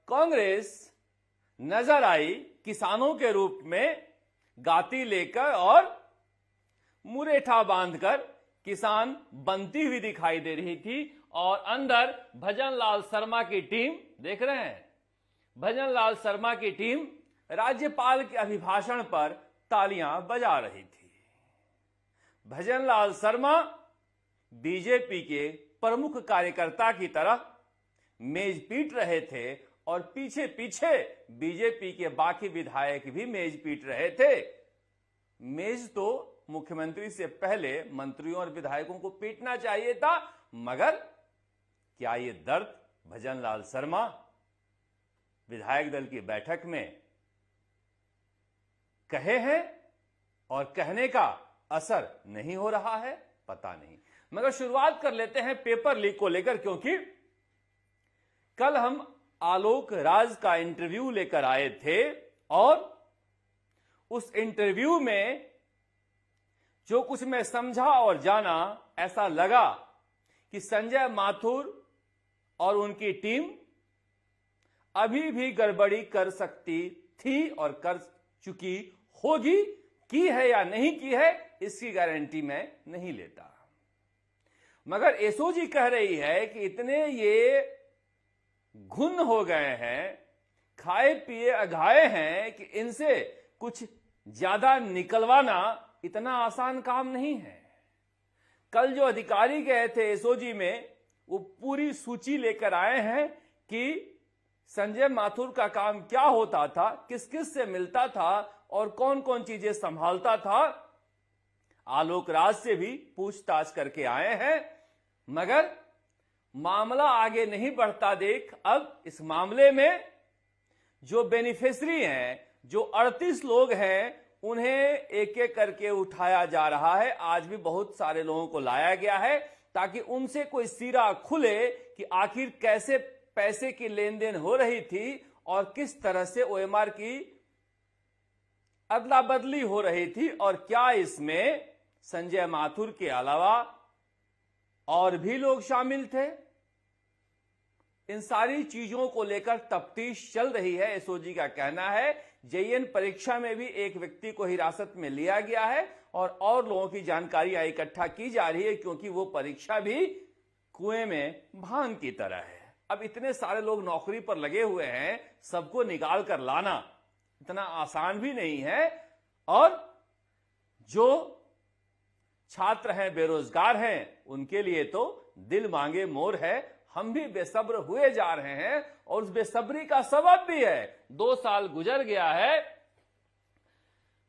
कांग्रेस नजर आई किसानों के रूप में गाती लेकर और मुरेठा बांधकर किसान बनती हुई दिखाई दे रही थी। और अंदर भजनलाल शर्मा की टीम, देख रहे हैं, भजनलाल शर्मा की टीम राज्यपाल के अभिभाषण पर तालियां बजा रही थी। भजनलाल शर्मा बीजेपी के प्रमुख कार्यकर्ता की तरह मेज पीट रहे थे और पीछे पीछे बीजेपी के बाकी विधायक भी मेज पीट रहे थे। मेज तो मुख्यमंत्री से पहले मंत्रियों और विधायकों को पीटना चाहिए था, मगर क्या ये दर्द भजनलाल शर्मा विधायक दल की बैठक में कहे हैं और कहने का असर नहीं हो रहा है? पता नहीं। मगर शुरुआत कर लेते हैं पेपर लीक को लेकर, क्योंकि कल हम आलोक राज का इंटरव्यू लेकर आए थे और उस इंटरव्यू में जो कुछ मैं समझा और जाना, ऐसा लगा कि संजय माथुर और उनकी टीम अभी भी गड़बड़ी कर सकती थी और कर चुकी होगी। की है या नहीं की है, इसकी गारंटी मैं नहीं लेता। मगर एसओजी कह रही है कि इतने ये घुन हो गए हैं, खाए पिए अघाए हैं कि इनसे कुछ ज्यादा निकलवाना इतना आसान काम नहीं है। कल जो अधिकारी गए थे एसओजी में, वो पूरी सूची लेकर आए हैं कि संजय माथुर का काम क्या होता था, किस किस से मिलता था और कौन कौन चीजें संभालता था। आलोक राज से भी पूछताछ करके आए हैं, मगर मामला आगे नहीं बढ़ता देख अब इस मामले में जो बेनिफिशियरी हैं, जो 38 लोग हैं, उन्हें एक एक करके उठाया जा रहा है। आज भी बहुत सारे लोगों को लाया गया है ताकि उनसे कोई सिरा खुले कि आखिर कैसे पैसे की लेन देन हो रही थी और किस तरह से ओएमआर की अदला बदली हो रही थी और क्या इसमें संजय माथुर के अलावा और भी लोग शामिल थे। इन सारी चीजों को लेकर तफ्तीश चल रही है। एसओजी का कहना है जेईएन परीक्षा में भी एक व्यक्ति को हिरासत में लिया गया है और लोगों की जानकारियां इकट्ठा की जा रही है, क्योंकि वो परीक्षा भी कुएं में भांग की तरह है। अब इतने सारे लोग नौकरी पर लगे हुए हैं, सबको निकाल कर लाना इतना आसान भी नहीं है। और जो छात्र हैं, बेरोजगार हैं, उनके लिए तो दिल मांगे मोर है। हम भी बेसब्र हुए जा रहे हैं और उस बेसब्री का सबब भी है, 2 साल गुजर गया है।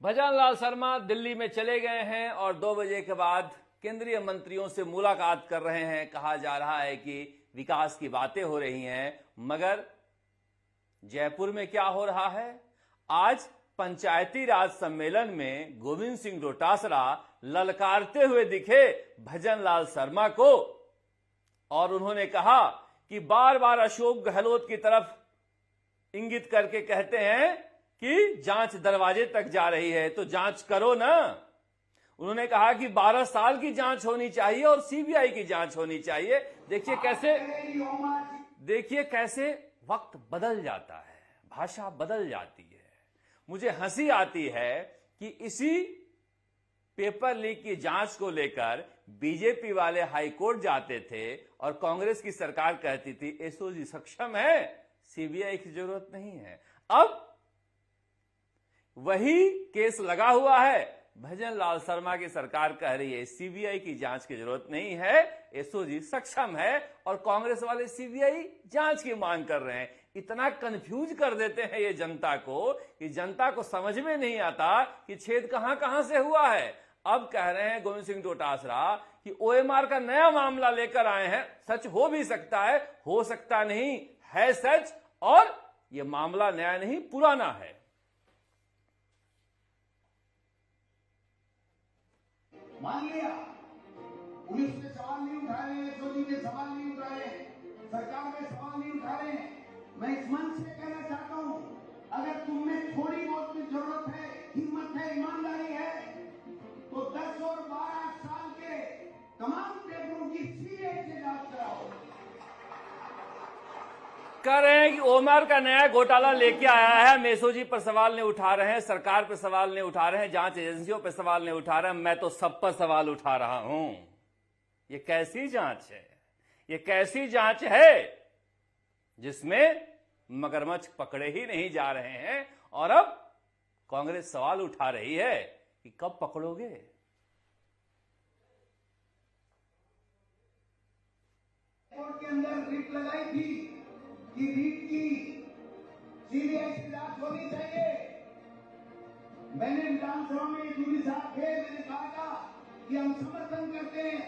भजनलाल शर्मा दिल्ली में चले गए हैं और 2 बजे के बाद केंद्रीय मंत्रियों से मुलाकात कर रहे हैं। कहा जा रहा है कि विकास की बातें हो रही हैं, मगर जयपुर में क्या हो रहा है? आज पंचायती राज सम्मेलन में गोविंद सिंह डोटासरा ललकारते हुए दिखे भजनलाल शर्मा को और उन्होंने कहा कि बार बार अशोक गहलोत की तरफ इंगित करके कहते हैं कि जांच दरवाजे तक जा रही है, तो जांच करो ना। उन्होंने कहा कि 12 साल की जांच होनी चाहिए और सीबीआई की जांच होनी चाहिए। देखिए कैसे वक्त बदल जाता है, भाषा बदल जाती है। मुझे हंसी आती है कि इसी पेपर लीक की जांच को लेकर बीजेपी वाले हाईकोर्ट जाते थे और कांग्रेस की सरकार कहती थी एसओजी सक्षम है, सीबीआई की जरूरत नहीं है। अब वही केस लगा हुआ है। भजनलाल शर्मा की सरकार कह रही है सीबीआई की जांच की जरूरत नहीं है, एसओजी सक्षम है, और कांग्रेस वाले सीबीआई जांच की मांग कर रहे हैं। इतना कंफ्यूज कर देते हैं ये जनता को कि जनता को समझ में नहीं आता कि छेद कहां कहां से हुआ है। अब कह रहे हैं गोविंद सिंह डोटासरा कि ओएमआर का नया मामला लेकर आए हैं। सच हो भी सकता है, हो सकता नहीं है सच, और यह मामला नया नहीं पुराना है। मान लिया पुलिस ने सवाल नहीं उठा रहे, एसओजी ने सवाल नहीं उठा रहे, सरकार में सवाल नहीं उठा रहे। मैं इस मंच से कहना चाहता हूं, अगर तुम में थोड़ी बहुत भी जरूरत है, हिम्मत है, ईमानदारी है, तो 10 और 12 साल के तमाम पेपरों की सीबीआई से जांच कराओ। कह रहे हैं कि ओमर का नया घोटाला लेके आया है, मेसो जी पर सवाल नहीं उठा रहे हैं, सरकार पर सवाल नहीं उठा रहे हैं, जांच एजेंसियों पर सवाल नहीं उठा रहे हैं, मैं तो सब पर सवाल उठा रहा हूं। ये कैसी जांच है? ये कैसी जांच है जिसमें मगरमच्छ पकड़े ही नहीं जा रहे हैं और अब कांग्रेस सवाल उठा रही है कि कब पकड़ोगे? कोर्ट के अंदर रीट लगाई थी कि रीट की सीबीआई से जांच होनी चाहिए। मैंने विधानसभा में जूरी साहब थे, मैंने कहा था कि हम समर्थन करते हैं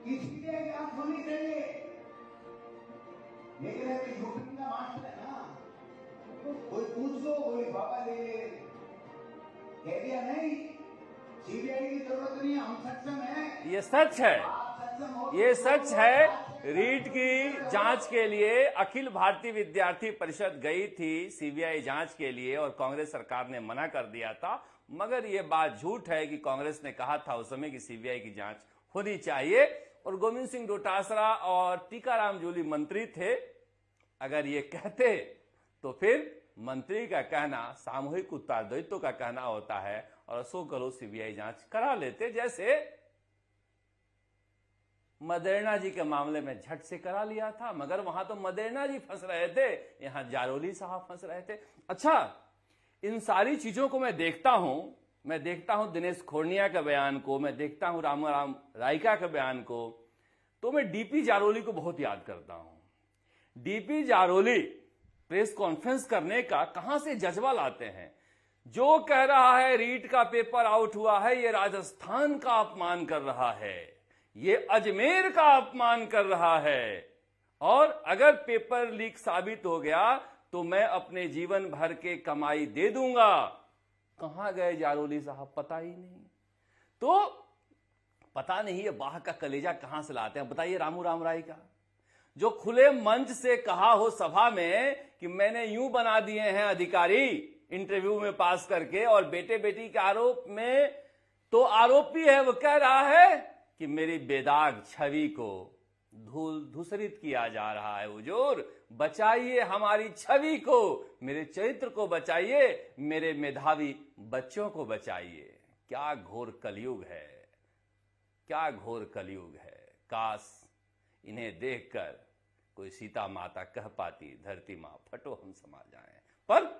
कि सीबीआई जांच होनी चाहिए, लेकिन अभी झूठन का मास्टर है ना, कोई पूछ लो, कोई बाबा ले ले, कह दिया नहीं सीबीआई की जरूरत नहीं, हम सक्षम हैं। ये सच है, ये सच है। रीट की जांच के लिए अखिल भारतीय विद्यार्थी परिषद गई थी सीबीआई जांच के लिए और कांग्रेस सरकार ने मना कर दिया था। मगर यह बात झूठ है कि कांग्रेस ने कहा था उस समय कि सीबीआई की जांच होनी चाहिए और गोविंद सिंह डोटासरा और टीकाराम जूली मंत्री थे। अगर ये कहते तो फिर मंत्री का कहना सामूहिक उत्तरदायित्व का कहना होता है और अशोक गहलोत सीबीआई जांच करा लेते, जैसे मदेरणा जी के मामले में झट से करा लिया था। मगर वहां तो मदेरणा जी फंस रहे थे, यहां जारोली साहब फंस रहे थे। अच्छा, इन सारी चीजों को मैं देखता हूं दिनेश खोरनिया के बयान को, मैं देखता हूं राम रायका के बयान को, तो मैं डीपी जारोली को बहुत याद करता हूं। डीपी जारोली प्रेस कॉन्फ्रेंस करने का कहां से जज्बा लाते हैं। जो कह रहा है रीट का पेपर आउट हुआ है, ये राजस्थान का अपमान कर रहा है, ये अजमेर का अपमान कर रहा है, और अगर पेपर लीक साबित हो गया तो मैं अपने जीवन भर के कमाई दे दूंगा। कहां गए जारोली साहब, पता ही नहीं। तो पता नहीं ये बाह का कलेजा कहां से लाते हैं। बताइए राम राय का, जो खुले मंच से कहा हो सभा में कि मैंने यूं बना दिए हैं अधिकारी इंटरव्यू में पास करके, और बेटे बेटी के आरोप में तो आरोपी है, वो कह रहा है कि मेरी बेदाग छवि को धूसरित किया जा रहा है। हुजूर, बचाइए हमारी छवि को, मेरे चरित्र को बचाइए, मेरे मेधावी बच्चों को बचाइए। क्या घोर कलयुग है, क्या घोर कलयुग है। काश इन्हें देखकर कोई सीता माता कह पाती, धरती मां फटो हम समा जाएं, पर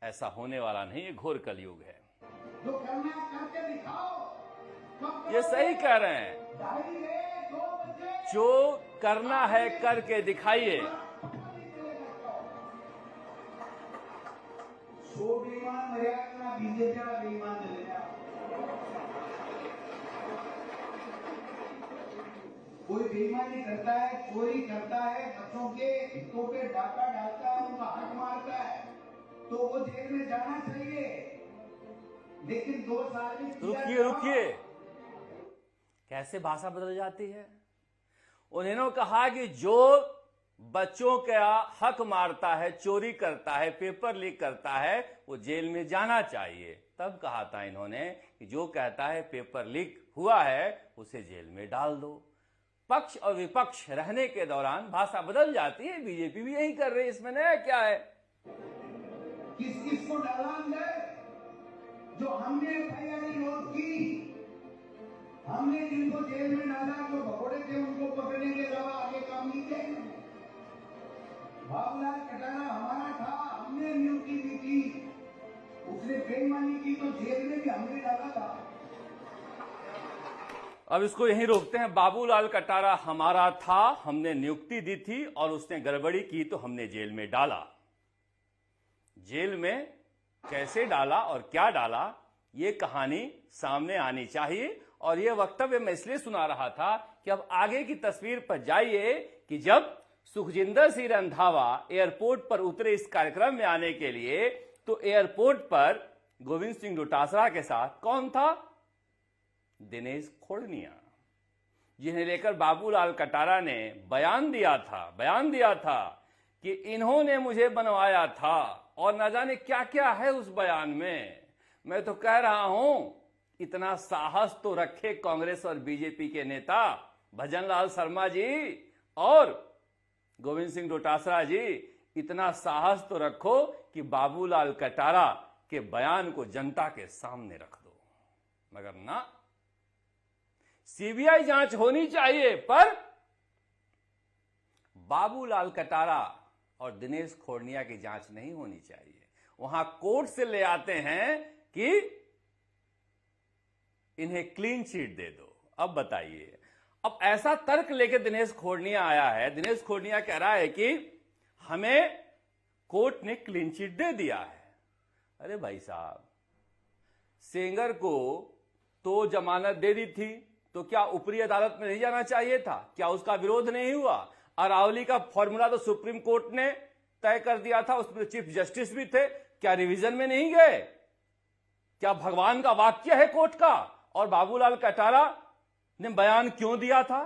ऐसा होने वाला नहीं, ये घोर कलयुग है। जो करना है करके दिखाओ। ये सही कह रहे हैं, जो करना है करके दिखाइए। सो बेईमान मर्यादा बीजेपी का बेईमान चलेगा। कोई बेईमानी करता है, चोरी करता है, बच्चों के हितों पे डाका डालता है, उनका हक मारता है, तो वो जेल में जाना चाहिए। लेकिन 2 साल में रुकिए, कैसे भाषा बदल जाती है। उन्होंने कहा कि जो बच्चों का हक मारता है, चोरी करता है, पेपर लीक करता है, वो जेल में जाना चाहिए। तब कहा था इन्होंने कि जो कहता है पेपर लीक हुआ है उसे जेल में डाल दो। पक्ष और विपक्ष रहने के दौरान भाषा बदल जाती है। बीजेपी भी यही कर रही है, इसमें नया क्या है। किस को डाला अंदर? जो हमने एफआईआर नोट की, हमने जिनको जेल में डाला, जो भगोड़े थे उनको पकड़ने के अलावा आगे काम नहीं किया। बाबूलाल कटारा हमारा था, हमने नियुक्ति दी थी, उसने बेईमानी की तो जेल में भी हमने डाला था। अब इसको यहीं रोकते हैं। बाबूलाल कटारा हमारा था, हमने नियुक्ति दी थी, और उसने गड़बड़ी की तो हमने जेल में डाला। जेल में कैसे डाला और क्या डाला, ये कहानी सामने आनी चाहिए। और ये वक्तव्य मैं इसलिए सुना रहा था कि अब आगे की तस्वीर पर जाइए कि जब सुखजिंदर सिंह रंधावा एयरपोर्ट पर उतरे इस कार्यक्रम में आने के लिए, तो एयरपोर्ट पर गोविंद सिंह डोटासरा के साथ कौन था? दिनेश खोरनिया, जिन्हें लेकर बाबूलाल कटारा ने बयान दिया था कि इन्होंने मुझे बनवाया था, और न जाने क्या क्या है उस बयान में। मैं तो कह रहा हूं, इतना साहस तो रखे कांग्रेस और बीजेपी के नेता भजनलाल शर्मा जी और गोविंद सिंह डोटासरा जी, इतना साहस तो रखो कि बाबूलाल कटारा के बयान को जनता के सामने रख दो। मगर ना, सीबीआई जांच होनी चाहिए, पर बाबूलाल कटारा और दिनेश खोड़निया की जांच नहीं होनी चाहिए। वहां कोर्ट से ले आते हैं कि इन्हें क्लीन चिट दे दो। अब बताइए, अब ऐसा तर्क लेके दिनेश खोड़निया आया है। दिनेश खोड़निया कह रहा है कि हमें कोर्ट ने क्लीन चिट दे दिया है। अरे भाई साहब, सेंगर को तो जमानत दे दी थी, तो क्या ऊपरी अदालत में नहीं जाना चाहिए था? क्या उसका विरोध नहीं हुआ? अरावली का फॉर्मूला तो सुप्रीम कोर्ट ने तय कर दिया था, उसमें चीफ जस्टिस भी थे। क्या रिवीजन में नहीं गए? क्या भगवान का वाक्य है कोर्ट का? और बाबूलाल कटारा ने बयान क्यों दिया था?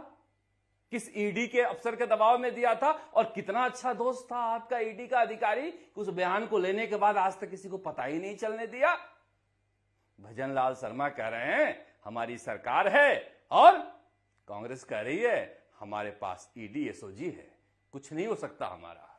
किस ईडी के अफसर के दबाव में दिया था? और कितना अच्छा दोस्त था आपका ईडी का अधिकारी, उस बयान को लेने के बाद आज तक किसी को पता ही नहीं चलने दिया। भजन लाल शर्मा कह रहे हैं हमारी सरकार है, और कांग्रेस कह रही है हमारे पास ईडी एसओजी है, कुछ नहीं हो सकता हमारा।